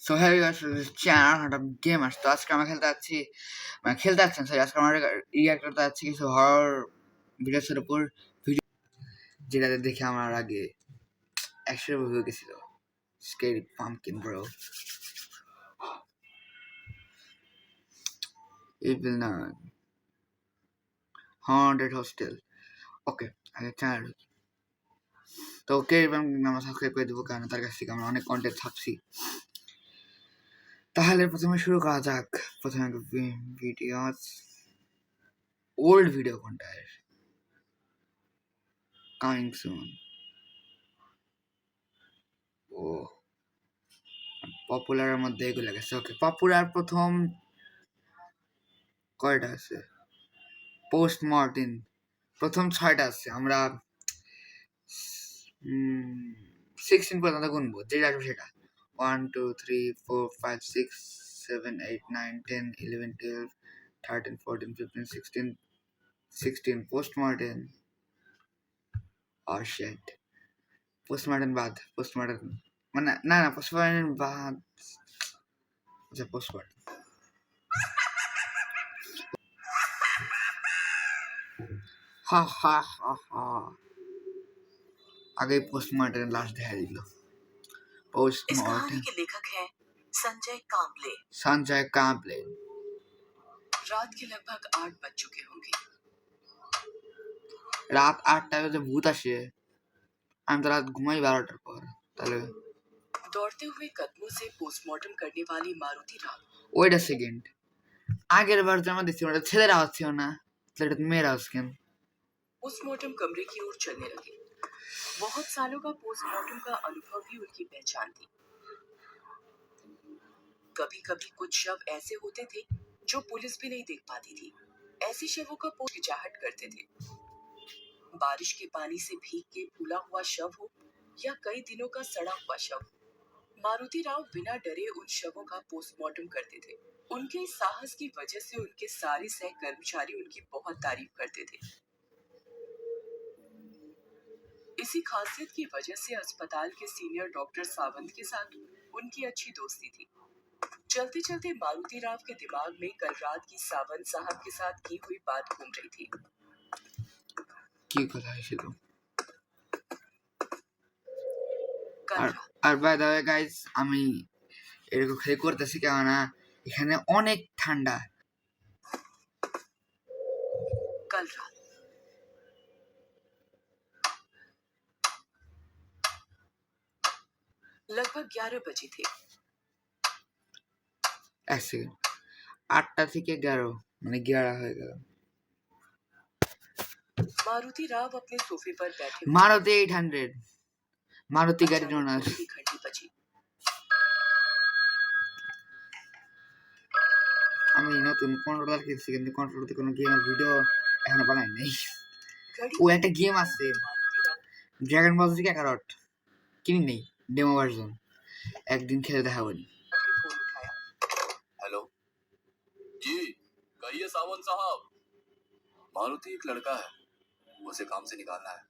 So হ্যাঁ guys, channel একটা game আসতো। আজকে আমরা খেলতে যাচ্ছি, মানে খেলতে যাচ্ছেন সরি, আজকে আমরা রিঅ্যাক্ট করতে যাচ্ছি কিছু হরর ভিডিওসের উপর, ভিডিও যেটাতে দেখে আমার আগে একশো হয়ে গেছিল। স্কেরি পাম্পকিন ব্রো, ইভিল নান, হন্টেড হোস্টেল। ওকে, আগে চ্যানেল তো ওকে আমরা সাবস্ক্রাইব করে দেবো, কারণ তার কাছ থেকে আমরা অনেক কন্টেন্ট ছাপছি। তাহলে প্রথমে শুরু করা যাক। প্রথমে ভিডিও, ওল্ড ভিডিও কোনটা কামিং সুন। ও পপুলারের মধ্যে এগুলো গেছে। ওকে, পপুলার প্রথম কয়টা আছে? পোস্ট মর্টিন প্রথম 6টা আছে। আমরা 16 পর্যন্ত গুনবো, যেটা আসবে সেটা। 1 2 3 4 5 6 7 8 9 10 11 12 13 14 15 16 16 পোস্ট মর্টেন। আর শেট, পোস্ট মর্টেন বাদ, পোস্ট মর্টেন মানে না না, পোস্ট মর্টেন বাদ। আচ্ছা, পোস্ট মর্টেন। হা হা হা হা, आगे पोस्टमार्टम लास्ट दिखा दिल। इस कहानी के लेखक हैं संजय कांबले। संजय कांबले। रात के लगभग 8 बज चुके होंगे। রাত 8টায় যে ভূত আসে, আমি তো রাত ঘুমাই 12টার পর। তাহলে दौड़ते हुए कदमों से पोस्टमार्टम करने वाली Maruti Rao. Wait a second, আগের বার যে আমরা দেখছি ওটা ছেলের আওয়াজ ছিল না, তাহলে এটা মেয়ের আওয়াজ কেন? पोस्टमार्टम कमरे की ओर चलने लगे। बहुत सालों का पोस्टमार्टम का अनुभव भी उनकी पहचान थी। कभी-कभी कुछ शव ऐसे होते थे जो पुलिस भी नहीं देख पाती थी। ऐसे शवों का पोस्टमार्टम करते थे। बारिश के पानी से भीग के फूला हुआ शव हो या कई दिनों का सड़ा हुआ शव, मारुति राव बिना डरे उन शवों का पोस्टमार्टम करते थे। उनके इस साहस की वजह से उनके सारे सहकर्मचारी उनकी बहुत तारीफ करते थे। इसी खासियत की वजह से अस्पताल के सीनियर डॉक्टर सावंत के साथ उनकी अच्छी दोस्ती थी। चलते चलते मारुति राव के दिमाग में कल रात की सावंत साहब के साथ की हुई बात घूम रही थी। কি কথা হয়েছিল? আর বাই দ্য ওয়ে গাইস, আমি এরকম খেলে করতেছি কেননা এখানে অনেক ঠান্ডা। कल रात लगभग 11 बजे थे। এক সেকেন্ড, 8টা থেকে 11 মানে 11 হয়ে গেল। मारुति राव अपने सोफे पर बैठे मारुति 800, मारुति गाड़ी ओनर। घंटी बजी। আমি নতুন কন্ট্রোলার কিনছি, কিন্তু কন্ট্রোলারতে কোনো গেমের ভিডিও এখনো বানাই নাই। ও একটা গেম আছে ড্রাগন বল জি কাকারট, কিনি নেই, ডেমো ভার্সন, একদিন খেলে দেখাবো। हेलो जी, कहिए सावंत साहब। मारुति एक लड़का है, उसे काम से निकालना है।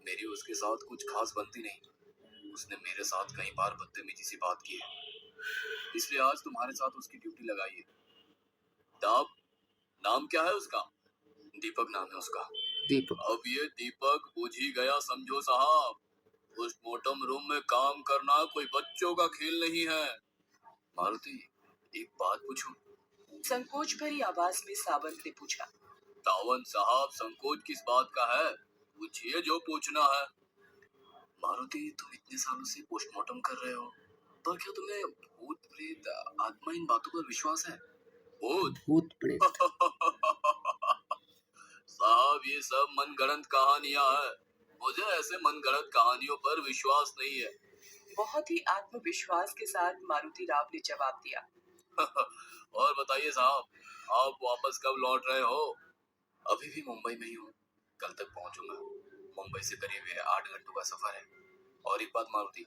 मेरी उसके साथ कुछ खास बनती नहीं। उसने मेरे साथ कई बार बदतमीजी से बात की है, इसलिए आज तुम्हारे साथ उसकी ड्यूटी लगाई है। नाम क्या है उसका? दीपक नाम है उसका। दीपक? अब ये दीपक बुझ ही गया समझो साहब। पोस्टमार्टम रूम में काम करना कोई बच्चों का खेल नहीं है। मारुति, एक बात पूछूं? संकोच भरी आवाज में सावंत ने पूछा। सावंत साहब, संकोच किस बात का है? पूछिए जो पूछना है। मारुति, तुम इतने सालों से पोस्टमार्टम कर रहे हो, पर क्या तुम्हें भूत प्रेत आत्मा इन बातों पर विश्वास है? भूत प्रेत साहब, ये सब मनगढ़ंत कहानियां हैं। मुझे ऐसे मनगढ़ंत कहानियों पर विश्वास नहीं है। बहुत ही आत्मविश्वास के साथ मारुति राव ने जवाब दिया। और बताइए साहब, आप वापस कब लौट रहे हो? अभी भी मुंबई में ही हूँ, कल तक पहुँचूंगा। मुंबई से करीब 8 घंटों का सफर है। और एक बात मारुति,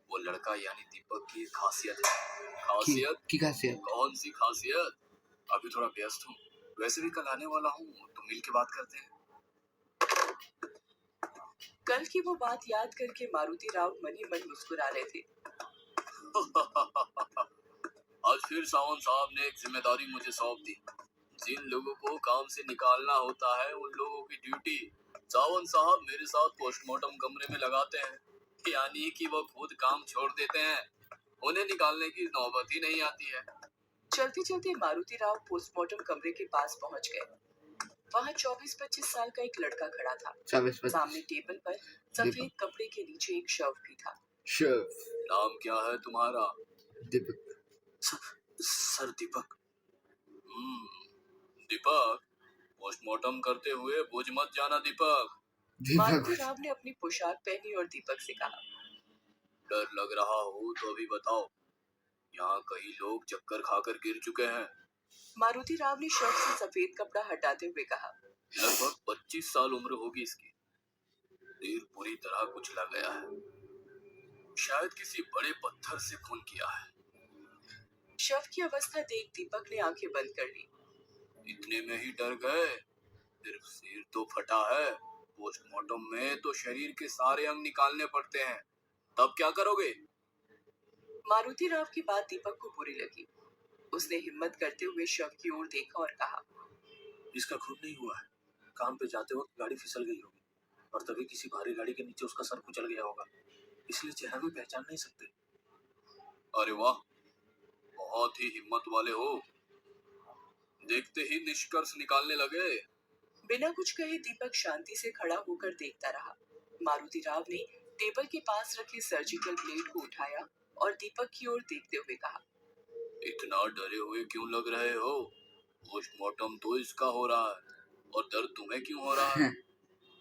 वो लड़का यानी दीपक की खासियत है। खासियत? की खासियत? कौन सी खासियत? अभी थोड़ा व्यस्त हूँ, वैसे भी कल आने वाला हूँ, तो मिल के बात करते हैं। कल की वो बात याद करके मारुति राव मन ही मन मुस्कुरा रहे थे। फिर सावंत साहब ने एक जिम्मेदारी मुझे सौंप दी। जिन लोगों को काम से निकालना होता है उन लोगों की ड्यूटी सावंत साहब मेरे साथ पोस्टमार्टम कमरे में लगाते हैं, यानी कि वो खुद काम छोड़ देते हैं, उन्हें निकालने की नौबत ही नहीं आती है। चलते चलते मारुति राव पोस्टमार्टम कमरे के पास पहुंच गए। वहां 24-25 साल का एक लड़का खड़ा था। 24-25 सामने टेबल पर सफेद कपड़े के नीचे एक शव भी था। शेफ नाम क्या है तुम्हारा? दीपक। सर दीपक। दीपक, पोस्टमार्टम करते हुए बुझ मत जाना दीपक। मारुति राव ने अपनी पोशाक पहनी और दीपक से कहा, डर लग रहा हो तो अभी बताओ, यहाँ कई लोग चक्कर खाकर गिर चुके हैं। मारुति राव ने शर्ट से सफेद कपड़ा हटाते हुए कहा, लगभग 25 साल उम्र होगी इसकी। सिर पूरी तरह कुचला गया है, शायद किसी बड़े पत्थर से खून किया है। शव की अवस्था देख दीपक ने आंखें बंद कर ली। इतने में ही डर गए? सिर्फ सिर तो फटा है, पोस्टमार्टम में तो शरीर के सारे अंग निकालने पड़ते हैं, तब क्या करोगे? मारुति राव की बात दीपक को बुरी लगी। उसने हिम्मत करते हुए शव की ओर देखा और कहा, इसका खून नहीं हुआ है, काम पे जाते वक्त गाड़ी फिसल गई होगी और तभी किसी भारी गाड़ी के नीचे उसका सर कुचल गया होगा, इसलिए चेहरा भी पहचान नहीं सकते। अरे वाह, बहुत ही हिम्मत वाले हो, देखते ही निष्कर्ष निकालने लगे। बिना कुछ कहे दीपक शांति से खड़ा होकर देखता रहा। मारुति राव ने टेबल के पास रखे सर्जिकल ब्लेड को उठाया और दीपक की ओर देखते हुए कहा, इतना डरे हुए क्यों लग रहे हो? पोस्टमार्टम तो इसका हो रहा है और दर्द तुम्हें क्यों हो रहा है?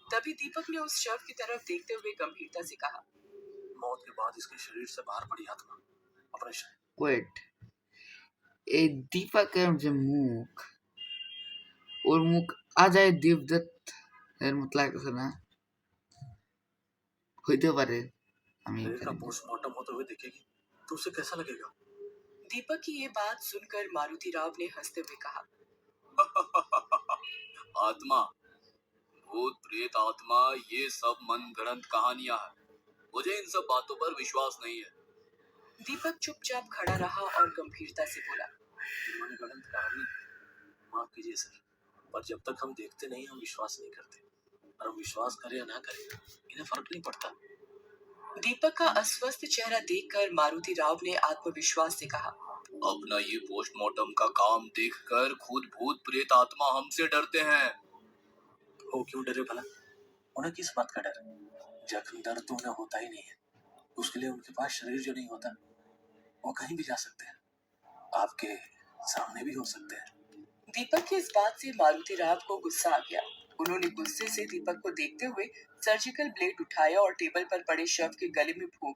तभी दीपक ने उस शव की तरफ देखते हुए गंभीरता से कहा, मौत के बाद इसके शरीर से बाहर पड़ी आत्मा, ऑपरेशन। ওয়েট, এই দীপকের যে মুখ, ওর মুখ অজয় দেবদত্ত এর মতো লাগতেছে না? হইতে পারে, আমি का पोस्टमार्टम होते हुए देखेगी तो उसे कैसा लगेगा? दीपक की ये बात सुनकर मारुति राव ने हंसते हुए कहा, आत्मा, भूत प्रेत आत्मा, ये सब मनगढ़ंत कहानियां हैं, मुझे इन सब बातों पर विश्वास नहीं है। दीपक चुपचाप खड़ा रहा और गंभीरता से बोला, मनगढ़ंत कहानी? माफ कीजिए सर, पर जब तक हम देखते नहीं हम विश्वास नहीं करते, और हम विश्वास करें या ना करें इन्हें फर्क नहीं पड़ता। दीपक का अस्वस्थ चेहरा देखकर मारुति राव ने आत्मविश्वास से कहा, अपना ये पोस्टमार्टम का काम देखकर खुद भूत प्रेत आत्मा हमसे डरते हैं। वो क्यों डरे भला? उन्हें किस बात का डर? जख्म दर्द तो उन्हें होता ही नहीं है, उसके लिए उनके पास शरीर जो नहीं होता, वो कहीं भी जा सकते हैं, आपके सामने भी हो सकते हैं। दीपक की इस बात से मारुति राव को गुस्सा आ गया। उन्होंने गुस्से से दीपक को देखते हुए सर्जिकल ब्लेड उठाया और टेबल पर पड़े शव के गले में फूंक।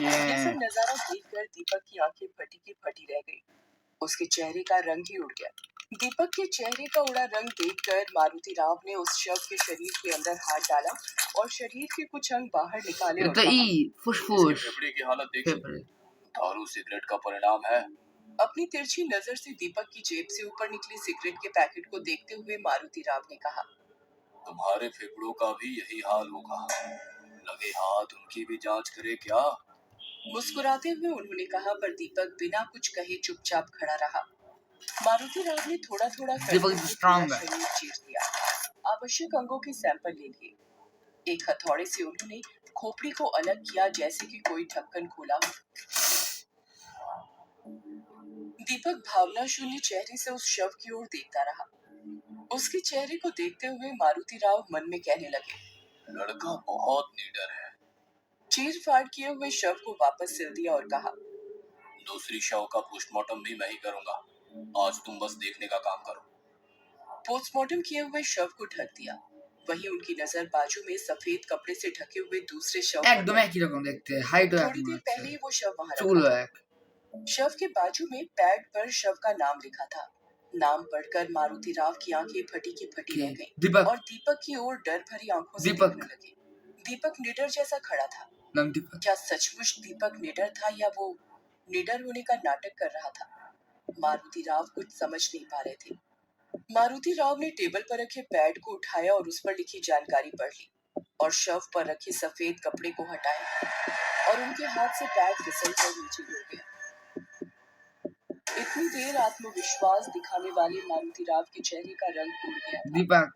ये सब नजारा देखकर दीपक की आंखें फटी की फटी रह गई। उसके चेहरे का रंग ही उड़ गया। दीपक के चेहरे का उड़ा रंग देखकर मारुति राव ने उस शव के शरीर के अंदर हाथ डाला और शरीर के कुछ अंग बाहर निकाले और कहा, फुसफुस फेफड़े की हालत देखिए, दारू सिगरेट का परिणाम है। अपनी तिरछी नजर से दीपक की जेब से ऊपर निकली सिगरेट के पैकेट को देखते हुए मारुति राव ने कहा, तुम्हारे फेफड़ों का भी यही हाल होगा, लगे हाथ उनकी भी जांच करे क्या? मुस्कुराते हुए उन्होंने कहा, पर दीपक बिना कुछ कहे चुपचाप खड़ा रहा। मारुति राव ने थोड़ा थोड़ा करते शरीर चीर दिया, आवश्यक अंगों के सैंपल ले लिए। एक हथौड़े से उन्होंने खोपड़ी को अलग किया जैसे कि कोई ढक्कन खोला। दीपक भावना शून्य चेहरे से उस शव की ओर देखता रहा। उसके चेहरे को देखते हुए मारुति राव मन में कहने लगे, लड़का बहुत निडर है। चीर फाड़ किए हुए शव को वापस सिल दिया और कहा, दूसरी शव का पोस्टमार्टम भी मैं ही करूंगा, आज तुम बस देखने का काम करो। पोस्टमार्टम किए हुए शव को ढक दिया। वहीं उनकी नजर बाजू में सफेद कपड़े से ढके हुए दूसरे शव একদম একই রকম দেখতে, হাইটও थोड़ी देर একদম पहले ही वो शव वहां চুলও रखा এক। था। शव के बाजू में पैड पर शव का नाम लिखा था। नाम पढ़कर मारुति राव की आंखें फटी की फटी रह गईं दीपक। और दीपक की ओर डर भरी आंखों से दीपक। देखने लगे। दीपक निडर जैसा खड़ा था। नाम दीपक। क्या सचमुच दीपक निडर था या वो निडर होने का नाटक कर रहा था? मारुति राव कुछ समझ नहीं पा रहे थे। मारुति राव ने टेबल पर रखे पैड को उठाया और उस पर लिखी जानकारी पढ़ ली और शव पर रखे सफेद कपड़े को हटाया और उनके हाथ से पैड फिसल कर नीचे गिर गया। इतनी देर आत्मविश्वास दिखाने वाले मारुति राव के चेहरे का रंग उड़ गया था। दीपक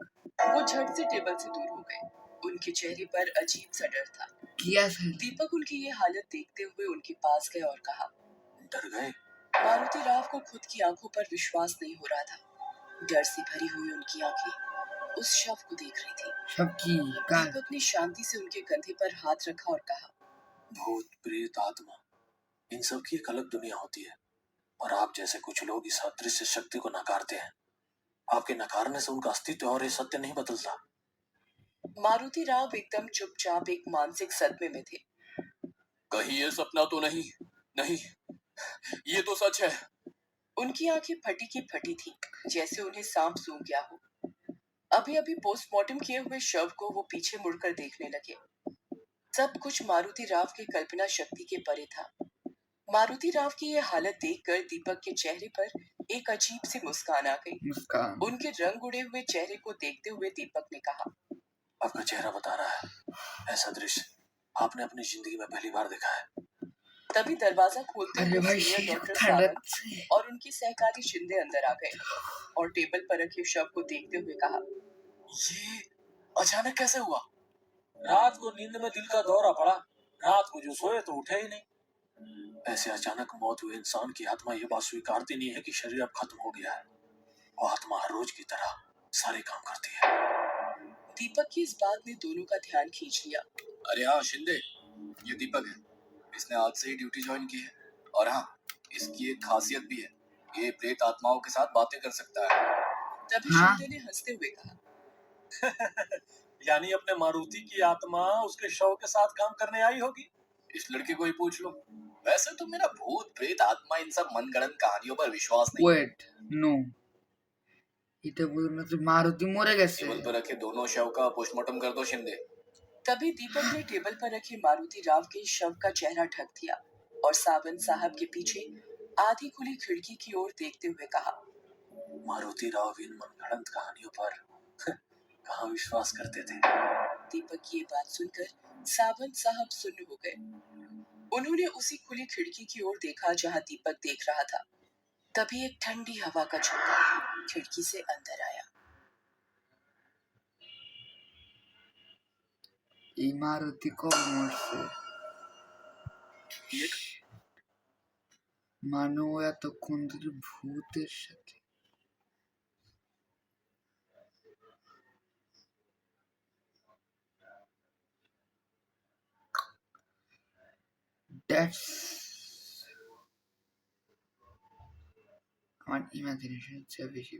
वो झट से टेबल से दूर हो गए। उनके चेहरे पर अजीब सा डर था। किया सर दीपक उनकी ये हालत देखते हुए उनके पास गए और कहा, डर गए? मारुति राव को खुद की आंखों पर विश्वास नहीं हो रहा था। डर से भरी हुई उनकी आंखें उस शव को देख रही थी। सबकी का दीपक ने शांति से उनके कंधे पर हाथ रखा और कहा, भूत प्रेत आत्मा, इन सब की एक अलग दुनिया होती है और आप जैसे कुछ लोग इस अदृश्य शक्ति को नकारते हैं। आपके नकारने से उनका अस्तित्व और ये सत्य नहीं बदलता। मारुति राव एकदम चुपचाप एक मानसिक सदमे में थे। कहीं ये सपना तो नहीं? नहीं, ये तो सच है। उनकी आंखें फटी की फटी थी, जैसे उन्हें सांप सूंघ गया हो। अभी अभी पोस्टमार्टम किए हुए शव को वो पीछे मुड़कर देखने लगे। सब कुछ मारुति राव की कल्पना शक्ति के परे था। मारुति राव की ये हालत देखकर दीपक के चेहरे पर एक अजीब सी मुस्कान आ गई। मुस्कान उनके रंग उड़े हुए चेहरे को देखते हुए दीपक ने कहा, आपका चेहरा बता रहा है, ऐसा दृश्य आपने अपनी जिंदगी में पहली बार देखा है। तभी दरवाजा खोलते अरे हुए भाई सीनियर डॉक्टर ठंड सावंत और उनकी सहकारी शिंदे अंदर आ गए और टेबल पर रखे शव को देखते हुए कहा, ये अचानक कैसे हुआ? रात को नींद में दिल का दौरा पड़ा। रात को जो सोए तो उठे ही नहीं। ऐसे अचानक मौत हुए इंसान की आत्मा ये बात स्वीकारती नहीं है कि शरीर अब खत्म हो गया है। वो आत्मा हर रोज की तरह सारे काम करती है। दीपक की इस बात ने दोनों का ध्यान खींच लिया। अरे हाँ शिंदे, ये दीपक है। इसने आज से ही ड्यूटी ज्वाइन की है। और हाँ, इसकी एक खासियत भी है, ये प्रेत आत्माओं के साथ बातें कर सकता है। तभी हाँ? शिंदे ने हंसते हुए कहा, यानी अपने मारुति की आत्मा उसके शव के साथ काम करने आई होगी। इस लड़के को ही पूछ लो। वैसे तो मेरा भूत प्रेत आत्मा इन सब मनगढ़ंत कहानियों पर विश्वास नहीं। ওয়েট নো এটা বলুন না যে মারুতি মরে গেছে टेबल पर रखे दोनों शव का पोस्टमार्टम कर दो शिंदे। तभी दीपक ने टेबल पर रखे मारुति राव के शव का चेहरा ढक दिया और सावंत साहब के पीछे आधी खुली खिड़की की ओर देखते हुए कहा, मारुति राव इन मनगढ़ंत कहानियों पर कहाँ विश्वास करते थे। दीपक की ये बात सुनकर सावंत साहब सुन्न हो गए। उन्होंने उसी खुली खिड़की की ओर देखा जहां दीपक देख रहा था। तभी एक ठंडी हवा का झोंका खिड़की से अंदर आया। এই মারুতি কবে মরছে মানে ও এতক্ষণ ধরে ভূতের সাথে That's আমার imagination से बेশি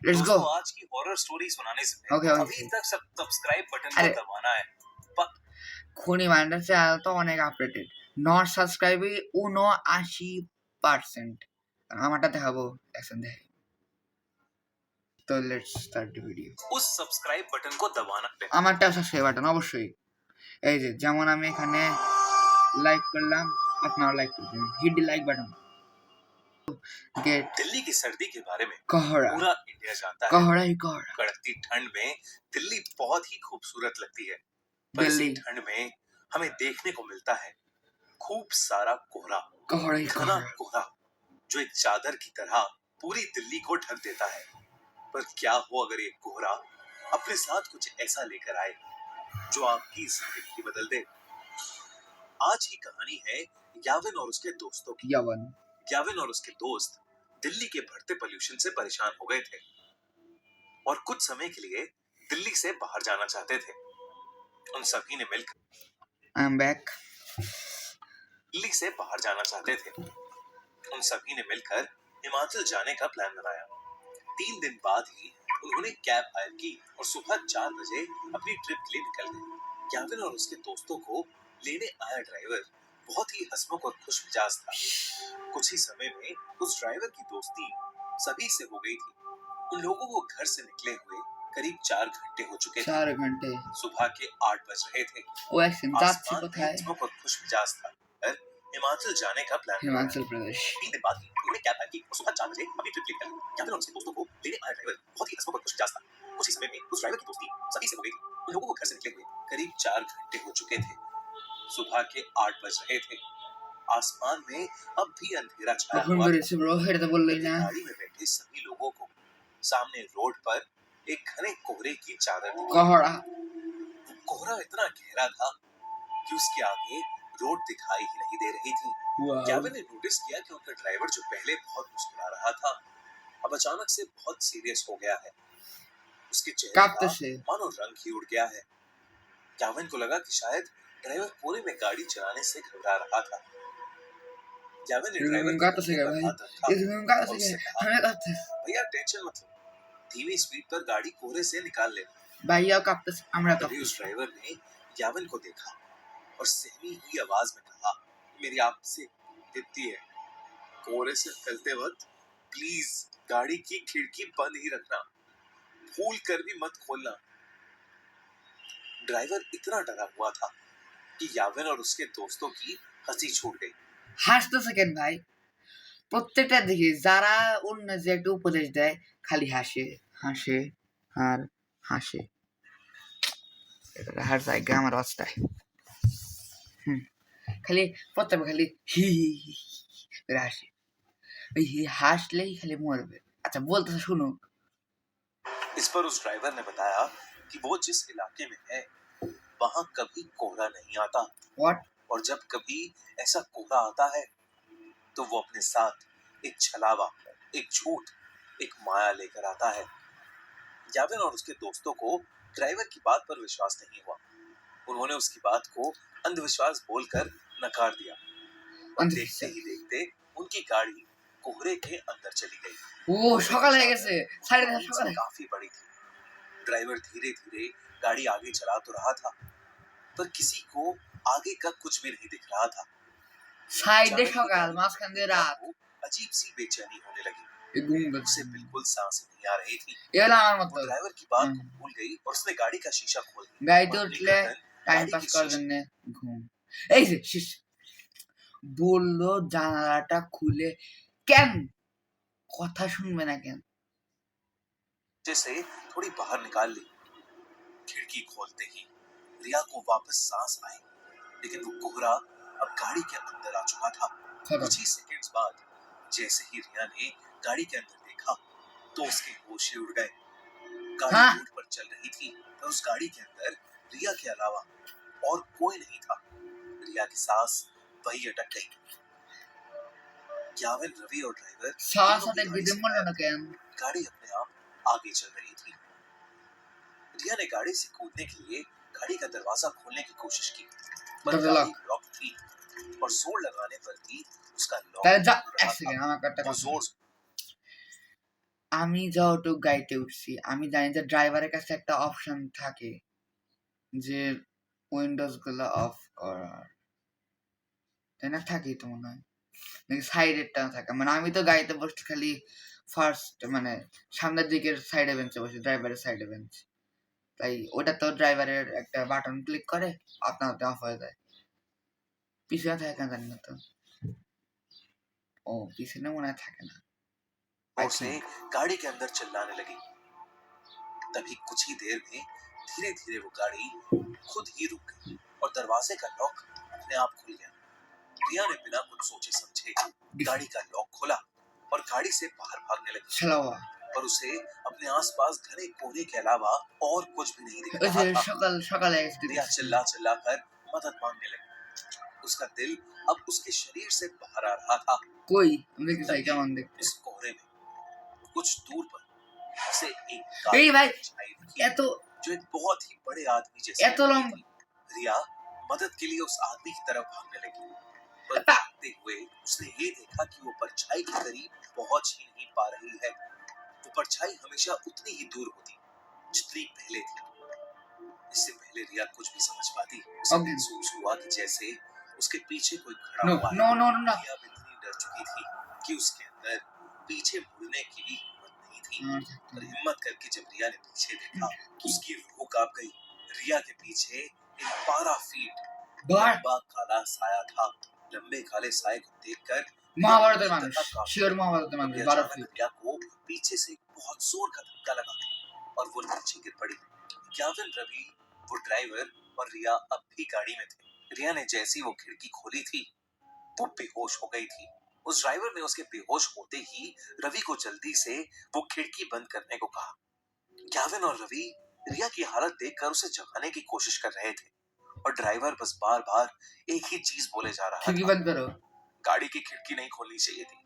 Let's go. दोस्तों, आज की हॉरर स्टोरी सुनाने से Okay, पहले okay. अभी तक सब्सक्राइब बटन अरे। को दबाना है। খুনি মাইন্ডার চ্যানেল তো অনেক আপডেটেড নট সাবস্ক্রাইবে 79% আমারটা দেখাবো এখন দেখে তো লেটস স্টার্ট দ্য ভিডিও उस सब्सक्राइब बटन को दबाना है। আমারটাও সাবস্ক্রাইব বাটন অবশ্যই এই যে যেমন আমি এখানে লাইক করলাম আপনারা লাইক করবেন হিট দ্য লাইক বাটন गेट दिल्ली की सर्दी के बारे में कोहरा पूरा इंडिया जानता है। कोहरा ही कोहरा कड़कती ठंड में दिल्ली बहुत ही खूबसूरत लगती है। पर इसी दिल्ली ठंड में हमें देखने को मिलता है खूब सारा कोहरा। कोहरा ही घना कोहरा कोहरा जो एक चादर की तरह पूरी दिल्ली को ढक देता है। पर क्या हो अगर ये कोहरा अपने साथ कुछ ऐसा लेकर आए जो आपकी जिंदगी बदल दे। आज की कहानी है याविन और उसके दोस्तों की। यावन याविन और उसके दोस्त दिल्ली के बढ़ते पोल्यूशन से परेशान हो गए थे और कुछ समय के लिए दिल्ली से बाहर जाना चाहते थे। उन सभी ने मिलकर आई एम बैक दिल्ली से बाहर जाना चाहते थे। उन सभी ने मिलकर हिमाचल जाने का प्लान बनाया। 3 दिन बाद ही उन्होंने कैब हायर की और सुबह 4 बजे अपनी ट्रिप के लिए निकल गए। याविन और उसके दोस्तों को लेने आया ड्राइवर बहुत ही हंसमुख और खुश मिजाज था। कुछ ही समय में उस ड्राइवर की दोस्ती सभी से हो गई थी। उन लोगों को घर से निकले हुए करीब 4 घंटे हो चुके थे। 4 घंटे सुबह के 8 बज रहे थे। ও একদিন যাচ্ছে आसमान কোথায় हंसमुख और खुश मिजाज था। पर हिमाचल जाने का प्लान बनाया। हिमाचल प्रदेश। 3 दिन बाद ही उन्होंने कैब पाई और सुबह 4 बजे अपनी ट्रिप लेकर कैप्टन और उसके दोस्तों को लेने आया ड्राइवर बहुत ही हंसमुख और खुशमिजाज था। कुछ ही समय में उस ड्राइवर की दोस्ती सभी से हो गई थी। उन लोगों को घर से निकले हुए करीब 4 घंटे हो चुके थे। सुबह के 8 बज रहे थे। आसमान में अब भी अंधेरा छाया এখন हुआ था। বেরিয়েছে ব্রো, এটা তো বললেই না। गाड़ी में बैठे सभी लोगों को सामने रोड पर एक घने कोहरे की चादर दिखी। কহড়া। कोहरा इतना गहरा था कि उसके आगे रोड दिखाई ही नहीं दे रही थी। वाओ। कैबिन ने नोटिस किया कि उनका ड्राइवर जो पहले बहुत मुस्कुरा रहा था अब अचानक से बहुत सीरियस हो गया है। उसके चेहरे कांपते का से। मानो रंग ही उड़ गया है। कैबिन को लगा कि शायद ड्राइवर कोने में गाड़ी चलाने से घबरा रहा था। कैबिन ने ड्राइवर के कांपते से कंधे गया पर भाई, हाथ रखा ये कांपते और से उससे गया, कहा, हमें कांपते। भैया टेंशन मत लो, धीमी स्पीड पर गाड़ी कोहरे से निकाल लेना। ভাইয়া কাঁপতেছে, আমরা तभी उस কাঁপতেছি। ड्राइवर ने कैबिन को देखा और सहमी हुई आवाज में कहा, मेरी आपसे विनती है, कोहरे से निकलते वक्त प्लीज गाड़ी की खिड़की बंद ही रखना, भूल कर भी मत खोलना। ड्राइवर इतना डरा हुआ था कि याविन और उसके दोस्तों की हंसी छूट गई। হাসতেছে কেন ভাই? প্রত্যেকটা দেখি যারা অন্য যে একটা উপদেশ দেয় খালি হাসে হাসে আর হাসে। এটা হার জায়গা আমার অবস্থায়। খালি প্রত্যেক খালি হি হি হি করে হাসে। ওই হাসলেই খালি মরবে। আচ্ছা বলতেছে শুনো। इस पर उस ड्राइवर ने बताया कि वो जिस इलाके में है वहां कभी कोहरा नहीं आता হোয়াট? और जब कभी ऐसा कोहरा आता है तो वो अपने साथ एक छलावा, एक झूठ, एक माया लेकर आता है। याविन और उसके दोस्तों को ड्राइवर की बात पर विश्वास नहीं हुआ। उन्होंने उसकी बात को अंधविश्वास बोलकर नकार दिया और देखते ही देखते उनकी गाड़ी कोहरे के अंदर चली गई। ও সকাল হয়ে গেছে, সাড়ে দশটা नींद সকালে। काफी बड़ी थी। ड्राइवर धीरे धीरे गाड़ी आगे चला तो रहा था पर किसी को आगे का कुछ भी नहीं दिख रहा था। সাইডে अचानक ही সকাল, गाड़ी মাঝখান দিয়ে में রাত। को अजीब सी बेचैनी होने लगी। এই ঘুম उसे পাচ্ছে। बिल्कुल सांस नहीं आ रही थी। এ হলো আমার वो মতো। ड्राइवर की बात को भूल गई और उसने गाड़ी का शीशा खोल दिया। গাড়িতে और अपनी উঠলে गर्दन টাইম गाड़ी পাস के করার शीशे জন্য ঘুম। এই যে শেষ বললো জানালাটা খুলে কেন? কথা শুনবে না কেন? से थोड़ी बाहर निकाल ली। खिड़की खोलते ही रिया को वापस सांस आई, लेकिन वो कोहरा अब गाड़ी के अंदर आ चुका था। खत्म। कुछ ही सेकंड्स बाद जैसे ही रिया ने गाड़ी के अंदर देखा तो उसके होश ही उड़ गए। गाड़ी हाँ? रोड पर चल रही थी और उस गाड़ी के अंदर रिया के अलावा और कोई नहीं था। रिया की सांस वही अटक गई। याविन, रवि और ड्राइवर শ্বাস तीनों অনেক की गाड़ी দিতে से মরলো गायब না কেন? थे। गाड़ी अपने आप आगे चल रही थी। रिया ने गाड़ी से कूदने के लिए गाड़ी का दरवाजा खोलने की कोशिश की पर दरवाजा गाड़ी लॉक थी और जोर लगाने पर भी उसका लॉक তাহলে যা खुल এক रहा সেকেন্ড था। আমাকে একটা वो কথা। जोर আমি যতটুকু গাড়িতে উঠছি আমি জানি যে ড্রাইভারের কাছে একটা অপশন থাকে যে উইন্ডোজ গুলো অফ করার, তাই না? থাকেই তো মনে হয় নাকি সাইডেরটা থাকে। মানে আমি তো গাড়িতে বসছি খালি ফার্স্ট মানে সামনের দিকের সাইডে বেঞ্চে বসে, ড্রাইভারের সাইডে বেঞ্চ, তাই ওটা তো ড্রাইভারের একটা বাটন ক্লিক করে আপনার হাতে অফ হয়ে যায়। পিছনে থাকে না জানি না তো। ও পিছনে মনে হয় থাকে না। और से गाड़ी के अंदर चिल्लाने लगी। तभी कुछ ही देर में धीरे धीरे वो गाड़ी खुद ही रुक गई और दरवाजे का लॉक अपने आप खुल गया। रिया ने बिना कुछ सोचे समझे गाड़ी का लॉक खोला और गाड़ी से बाहर भागने लगी। শালাওয়া पर उसे अपने आसपास घने कोहरे के अलावा और कुछ भी नहीं दिख ওই যে रहा था। সকাল সকালে रिया चिल्ला चिल्ला कर मदद मांगने लगी। उसका दिल अब उसके शरीर से बाहर आ रहा था। কই আমি দেখতে চাই কেমন দেখতে। इस कोहरे में कुछ दूर पर उसे एक এই ভাই छाई दिखी এত जो एक बहुत ही बड़े आदमी जैसे এত लग रही লম্বা। थी। रिया मदद के लिए उस आदमी की तरफ भागने लगी पर अप्पा। भागते हुए उसने ये देखा कि वो परछाई के करीब पहुंच ही नहीं पा रही है। वो परछाई हमेशा उतनी ही दूर होती जितनी पहले थी। इससे पहले रिया कुछ भी समझ पाती, उसे Okay. महसूस हुआ कि जैसे उसके पीछे कोई खड़ा नो हुआ है। नो नो नो रिया अब इतनी डर चुकी थी कि उसके अंदर पीछे मुड़ने की भी हिम्मत नहीं थी। पर हिम्मत करके जब रिया ने पीछे देखा तो उसकी रूह कांप गई। रिया के पीछे एक 12 फीट बाहर लंबा काला साया था लंबे काले साए को देखकर महाभारतेर मानुष शिवर महाभारतेर मानुष 12 अचानक फीट रिया को पीछे से बहुत जोर का धक्का लगा और वो नीचे गिर पड़ी। याविन, रवि, वो ड्राइवर और रिया अब भी गाड़ी में थे। रिया ने जैसी वो खिड़की खोली थी वो बेहोश हो गई थी। उस ड्राइवर ने उसके बेहोश होते ही रवि को जल्दी से वो खिड़की बंद करने को कहा। याविन और रवि रिया की हालत देखकर उसे जगाने की कोशिश कर रहे थे और ड्राइवर बस बार बार एक ही चीज बोले जा रहा खिड़की था, बंद करो। गाड़ी की खिड़की नहीं खोलनी चाहिए थी,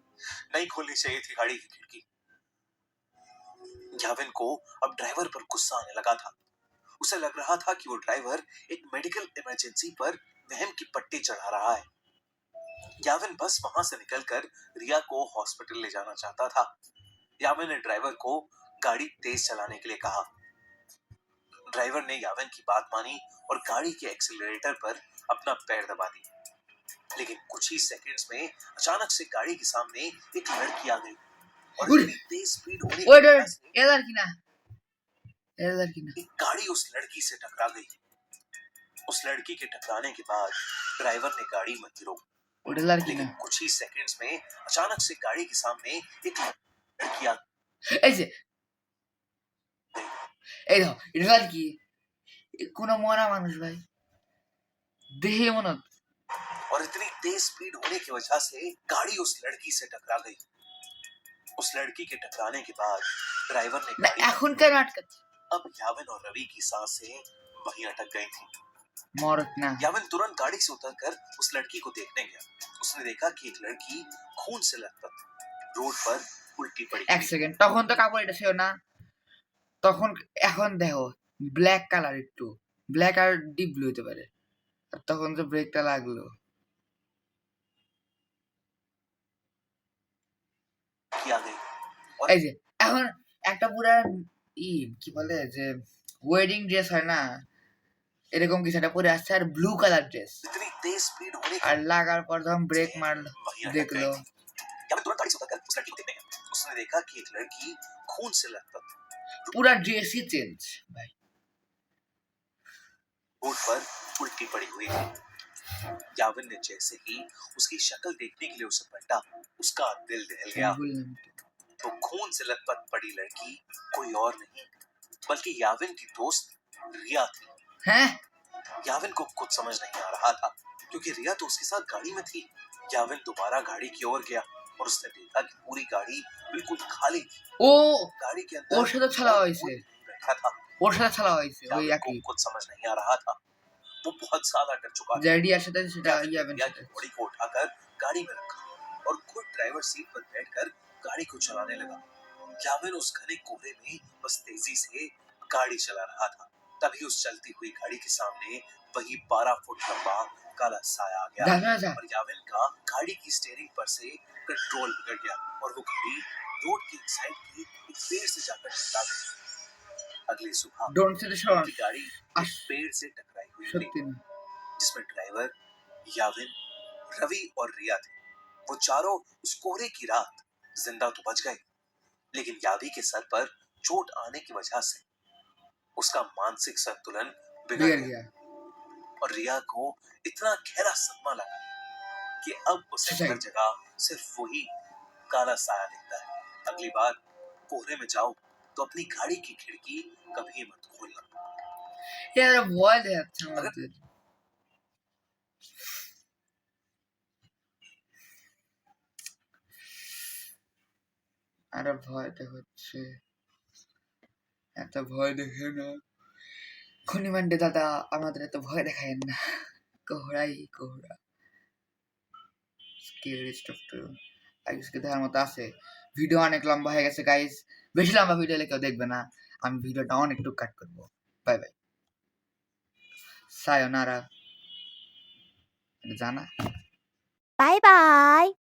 नहीं खोलनी चाहिए थी गाड़ी की खिड़की। याविन को अब ड्राइवर पर गुस्सा आने लगा था। उसे लग रहा था कि वो ड्राइवर एक मेडिकल इमरजेंसी पर वहम की पट्टी चढ़ा रहा है। याविन बस वहां से निकलकर रिया को हॉस्पिटल ले जाना चाहता था। याविन ने ड्राइवर को गाड़ी तेज चलाने के लिए कहा। ड्राइवर ने याविन की बात मानी और गाड़ी के एक्सीलरेटर पर अपना पैर दबा दिया। लेकिन कुछ ही सेकंड्स में अचानक से गाड़ी के सामने एक लड़की आ गई और इतनी तेज स्पीड होने की ओए वजह से ये लड़की ना, ये लड़की ना। एक गाड़ी उस लड़की से टकरा गई। उस लड़की के टकराने के बाद ड्राइवर ने गाड़ी मत रोकी। ओए लड़की लेकिन ना। कुछ ही सेकंड्स में अचानक से गाड़ी के सामने एक लड़की आ এই যে এই দেখো এটা লড়কি, কোনো মরা মানুষ ভাই, দেহে মনে और इतनी तेज स्पीड होने की वजह से गाड़ी उस लड़की से टकरा गई। उस लड़की के टकराने के बाद ड्राइवर ने না गाड़ी এখন কেন আটকাচ্ছে? अब याविन और रवि की सांसें वहीं अटक गई थी। মরক না। याविन तुरंत गाड़ी से उतरकर उस लड़की को देखने गया। उसने देखा कि एक लड़की खून से लथपथ रोड पर उल्टी पड़ी এক সেকেন্ড, তখন তো কাপড় এটা ছিল না, তখন এখন দেখো ব্ল্যাক কালার, একটু ব্ল্যাক আর ডিপ ব্লু হতে পারে। আর তখন তো ব্রেকটা লাগলো। आ गई और এই যে এখন একটা পুরা কি বলে যে ওয়েডিং ড্রেস হয় না, এরকম কিছু একটা পরে আসছে আর ব্লু কালার ড্রেস, इतनी तेज स्पीड होने আর লাগার পর যখন ব্রেক মারলো वहीं अटक দেখলো गई थी। याविन तुरंत गाड़ी से उतरकर उस लड़की को देखने गया। उसने देखा कि एक लड़की खून से लथपथ পুরা ড্রেসই চেঞ্জ ভাই। रोड पर उल्टी पड़ी हुई थी। याविन ने जैसे ही उसकी शक्ल देखने के लिए उसे पलटा, उसका दिल दहल गया। বললাম तो खून से लथपथ पड़ी लड़की कोई और नहीं बल्कि याविन की दोस्त रिया थी। হ্যাঁ याविन को कुछ समझ नहीं आ रहा था क्योंकि रिया तो उसके साथ गाड़ी में थी। याविन दोबारा गाड़ी की ओर गया और उसने देखा कि पूरी गाड़ी बिल्कुल खाली थी। ও गाड़ी के ওর সাথে अंदर ছাড়া कोई হয়েছে, बैठा था। ওর সাথে ছাড়া হয়েছে ওই याविन को একই कुछ समझ नहीं आ रहा था। वो बहुत ज्यादा डर चुका था। জ্যাডিয়ার সাথে সেটা याविन ने ইয়াবেন रिया की बॉडी को उठाकर गाड़ी में रखा और खुद ड्राइवर सीट पर बैठकर गाड़ी को चलाने लगा। याविन उस घने कोहरे में बस तेजी से गाड़ी चला रहा था। तभी उस चलती हुई गाड़ी के सामने वही 12 फुट लंबा काला साया आ गया দেখা যা और याविन का गाड़ी की स्टीयरिंग पर से कंट्रोल बिगड़ गया और वो गाड़ी रोड की एक साइड के एक पेड़ से जाकर टकरा गई। अगली सुबह ডোন্ট সে শর্ট उनकी गाड़ी एक पेड़ से टकराई हुई थी সত্যি না। जिसमें ड्राइवर याविन, रवि और रिया थे। वो चारों उस कोहरे की रात जिंदा तो बच गए लेकिन यावी के सर पर चोट आने की वजह से उसका मानसिक संतुलन बिगड़ बिगड़ गया गया। और रिया को इतना गहरा सदमा लगा कि अब उसे सही। हर जगह सिर्फ वही काला साया दिखता है। अगली बार कोहरे में जाओ तो अपनी गाड़ी की खिड़की कभी मत खोलना। यार ভয় দেখাচ্ছে আমাদের। আরে ভয় দেখাচ্ছে, এত ভয় দেখে না খনিমান্ডে দাদা, আমাদের এত ভয় দেখায় না। কোহরাই কোহরা স্কেরি স্টাফ তো আজকে দেখার মতো আছে। ভিডিও অনেক লম্বা হয়ে গেছে গাইস, বেশি লম্বা ভিডিও হলে কেউ দেখবে না, আমি ভিডিওটা অনেকটু কাট করবো। Bye bye, সায়োনারা, জানা।バイバイ。